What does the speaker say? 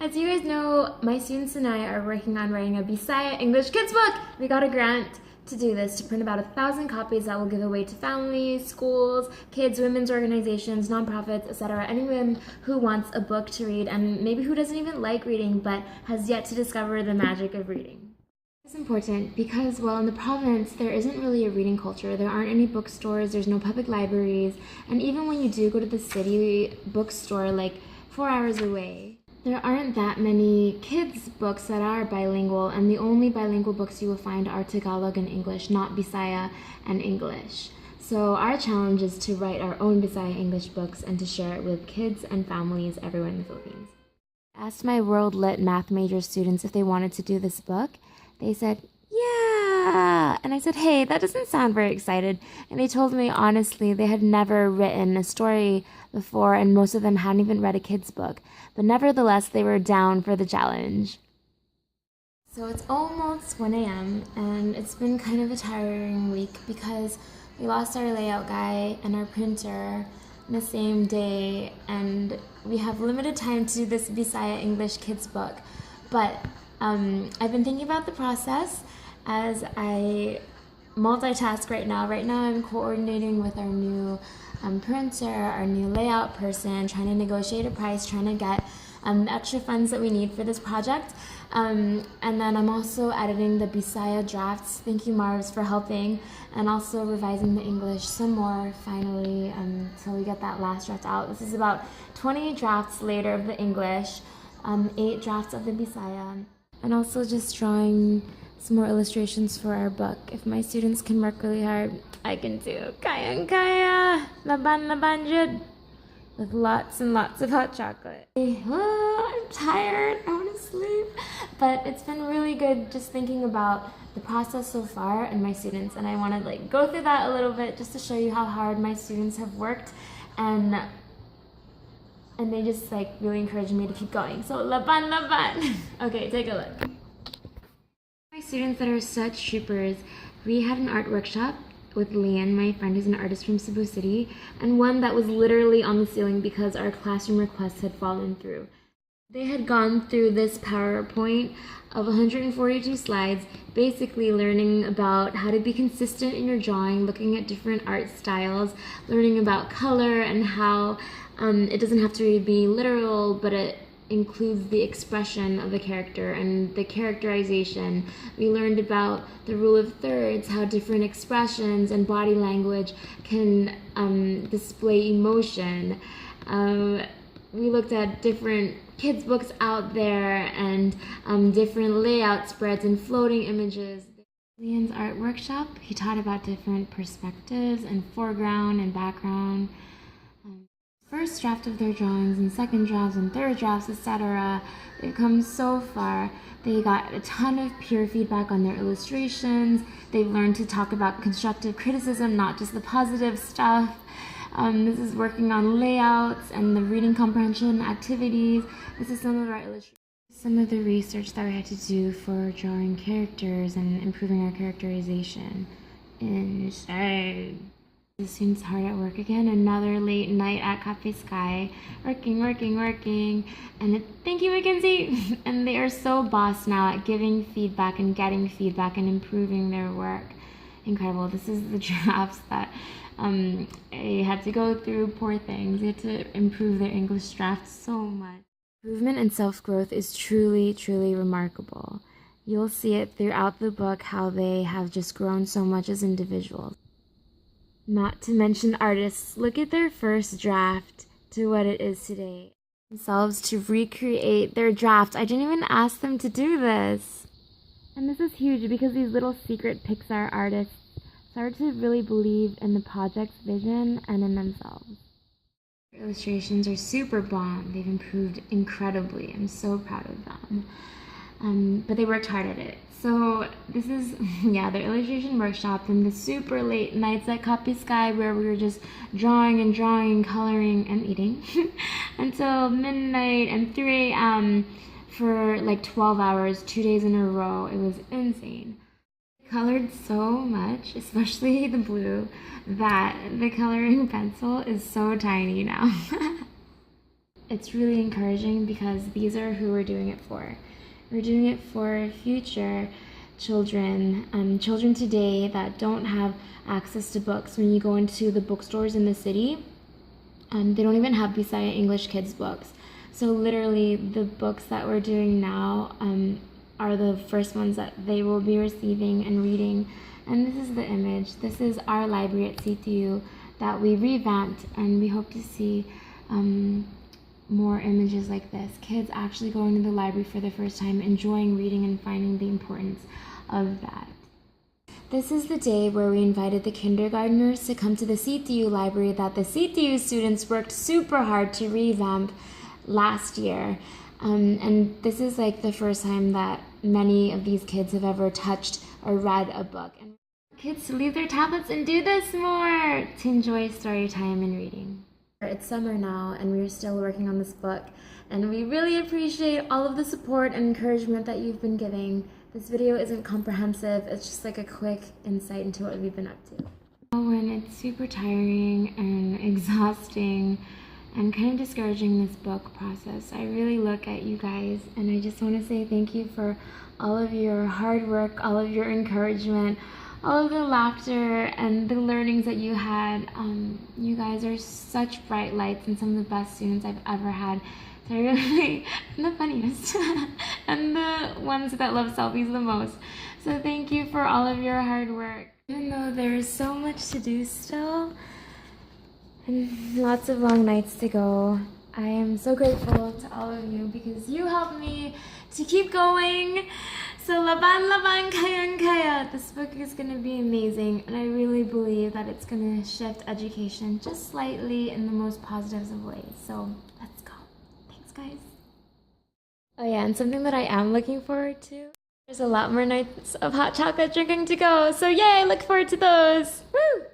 As you guys know, my students and I are working on writing a Bisaya English kids book. We got a grant to do this, to print about 1,000 copies that will give away to families, schools, kids, women's organizations, nonprofits, etc. Anyone who wants a book to read and maybe who doesn't even like reading but has yet to discover the magic of reading. It's important because, well, in the province, there isn't really a reading culture. There aren't any bookstores, there's no public libraries, and even when you do go to the city bookstore, like 4 hours away, there aren't that many kids' books that are bilingual, and the only bilingual books you will find are Tagalog and English, not Bisaya and English. So our challenge is to write our own Bisaya English books and to share it with kids and families everywhere in the Philippines. I asked my World Lit math major students if they wanted to do this book. They said, yeah! And I said, hey, that doesn't sound very excited. And they told me, honestly, they had never written a story before, and most of them hadn't even read a kid's book. But nevertheless, they were down for the challenge. So it's almost 1 a.m., and it's been kind of a tiring week because we lost our layout guy and our printer in the same day, and we have limited time to do this Bisaya English kids book. But I've been thinking about the process as I multitask right now. Right now I'm coordinating with our new printer, our new layout person, trying to negotiate a price, trying to get extra funds that we need for this project. And then I'm also editing the Bisaya drafts. Thank you, Marvs, for helping. And also revising the English some more, finally, until we get that last draft out. This is about 20 drafts later of the English, 8 drafts of the Bisaya. And also just drawing some more illustrations for our book. If my students can work really hard, I can too. Kaya, laban jud. With lots and lots of hot chocolate. I'm tired, I want to sleep. But it's been really good just thinking about the process so far and my students. And I want to go through that a little bit just to show you how hard my students have worked. And they just really encourage me to keep going. So laban. Okay, take a look. My students that are such troopers, we had an art workshop with Leanne, my friend who's an artist from Cebu City, and one that was literally on the ceiling because our classroom requests had fallen through. They had gone through this PowerPoint of 142 slides, basically learning about how to be consistent in your drawing, looking at different art styles, learning about color and how it doesn't have to be literal, but it includes the expression of the character and the characterization. We learned about the rule of thirds, how different expressions and body language can display emotion. We looked at different kids' books out there and different layout spreads and floating images. Leon's art workshop, he taught about different perspectives and foreground and background. First draft of their drawings and second drafts and third drafts, etc. They've come so far. They got a ton of peer feedback on their illustrations. They've learned to talk about constructive criticism, not just the positive stuff. This is working on layouts and the reading comprehension activities. This is some of our illustrations. Some of the research that we had to do for drawing characters and improving our characterization. Insane. The students hard at work again, another late night at Cafe Sky, working, and thank you, Mackenzie! And they are so boss now at giving feedback and getting feedback and improving their work. Incredible. This is the drafts that I had to go through, poor things. They had to improve their English drafts so much. Improvement and self-growth is truly, truly remarkable. You'll see it throughout the book how they have just grown so much as individuals. Not to mention artists, look at their first draft to what it is today. Themselves to recreate their draft. I didn't even ask them to do this. And this is huge because these little secret Pixar artists started to really believe in the project's vision and in themselves. Their illustrations are super bomb. They've improved incredibly. I'm so proud of them. But they worked hard at it. So this is, their illustration workshop and the super late nights at Copy Sky where we were just drawing, coloring, and eating until midnight and 3 a.m. for 12 hours, 2 days in a row. It was insane. I colored so much, especially the blue, that the coloring pencil is so tiny now. it's really encouraging because these are who we're doing it for. We're doing it for future children, children today that don't have access to books. When you go into the bookstores in the city, they don't even have Bisaya English kids books. So literally the books that we're doing now are the first ones that they will be receiving and reading. And this is the image. This is our library at CTU that we revamped, and we hope to see more images like this. Kids actually going to the library for the first time, enjoying reading and finding the importance of that. This is the day where we invited the kindergartners to come to the CTU library that the CTU students worked super hard to revamp last year. And this is like the first time that many of these kids have ever touched or read a book. And kids to leave their tablets and do this more, to enjoy story time and reading. It's summer now and we're still working on this book, and we really appreciate all of the support and encouragement that you've been giving. This video isn't comprehensive, it's just like a quick insight into what we've been up to. When it's super tiring and exhausting and kind of discouraging, this book process, I really look at you guys and I just want to say thank you for all of your hard work, all of your encouragement, all of the laughter and the learnings that you had. You guys are such bright lights and some of the best students I've ever had. They're really the funniest and the ones that love selfies the most. So thank you for all of your hard work. Even though there's so much to do still and lots of long nights to go, I am so grateful to all of you because you helped me to keep going. So laban kayang kaya. This book is going to be amazing, and I really believe that it's going to shift education just slightly in the most positive of ways. So let's go. Thanks, guys. Oh yeah, and something that I am looking forward to, there's a lot more nights of hot chocolate drinking to go. So yay, look forward to those. Woo!